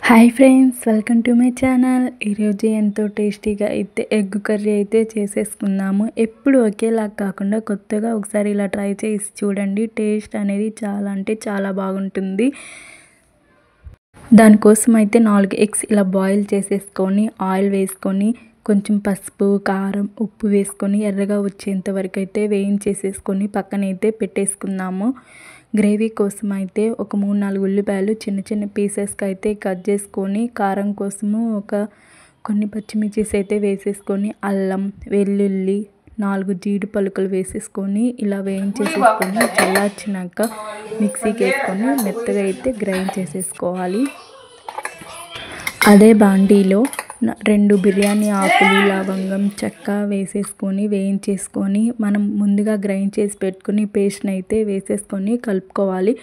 Hi friends, welcome to my channel. ఈరోజు ఎంతో టేస్టీగా అయితే ఎగ్ కర్రీ అయితే చేసేసుకుందాము. ఎప్పుడు ఒకేలా కాకుండా కొత్తగా ఒకసారి ఇలా ట్రై చేసి చూడండి. టేస్ట్ అనేది చాలా అంటే చాలా బాగుంటుంది. దానికోసం అయితే 4 ఎగ్స్ ఇలా బాయిల్ చేసేసుకొని ఆయిల్ వేసుకొని కొంచెం పసుపు, కారం, ఉప్పు వేసుకొని ఎర్రగా వచ్చేంత వరకు అయితే వేయించేసేసుకొని పక్కనైతే పెట్టేసుకుందాము. గ్రేవీ కోసం అయితే ఒక 3-4 ఉల్లిపాయలు చిన్న చిన్న పీసెస్కి అయితే కట్ చేసుకొని, కారం కోసము కొన్ని పచ్చిమిర్చీస్ అయితే వేసేసుకొని, అల్లం, వెల్లుల్లి, 4 జీడి పలుకులు వేసేసుకొని ఇలా వేయించేసేసుకొని చల్లార్చినాక మిక్సీకి వేసుకొని మెత్తగా అయితే గ్రైండ్ చేసేసుకోవాలి. అదే బాండీలో 2 బిర్యానీ ఆకులు, లవంగం, చెక్క వేసేసుకొని వేయించేసుకొని మనం ముందుగా గ్రైండ్ చేసి పెట్టుకుని పేస్ట్ని అయితే వేసేసుకొని కలుపుకోవాలి.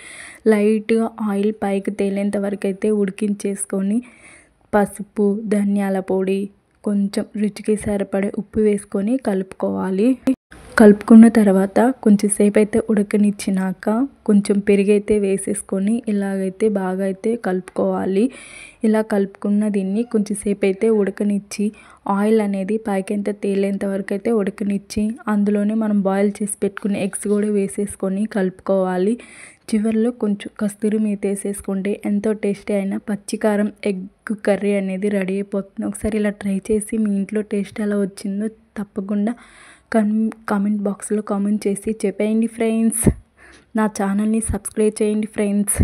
లైట్గా ఆయిల్ పైకి తేలేంత వరకు అయితే ఉడికించేసుకొని పసుపు, ధనియాల పొడి, కొంచెం రుచికి సరిపడే ఉప్పు వేసుకొని కలుపుకోవాలి. కలుపుకున్న తర్వాత కొంచెం సేపు అయితే ఉడకనిచ్చినాక కొంచెం పెరుగైతే వేసేసుకొని ఇలాగైతే బాగా అయితే కలుపుకోవాలి. ఇలా కలుపుకున్న దీన్ని కొంచెం సేపు అయితే ఉడకనిచ్చి ఆయిల్ అనేది పైకంత తేలేంత వరకు అయితే ఉడకనిచ్చి అందులోనే మనం బాయిల్ చేసి పెట్టుకుని ఎగ్స్ కూడా వేసేసుకొని కలుపుకోవాలి. చివరిలో కొంచెం కస్తూరి మేతి వేసేసుకుంటే ఎంతో టేస్టీ అయిన పచ్చికారం ఎగ్ కర్రీ అనేది రెడీ అయిపోతుంది. ఒకసారి ఇలా ట్రై చేసి మీ ఇంట్లో టేస్ట్ ఎలా వచ్చిందో తప్పకుండా కామెంట్ బాక్స్లో కామెంట్ చేసి చెప్పేయండి ఫ్రెండ్స్. నా ఛానల్ని సబ్స్క్రైబ్ చేయండి ఫ్రెండ్స్.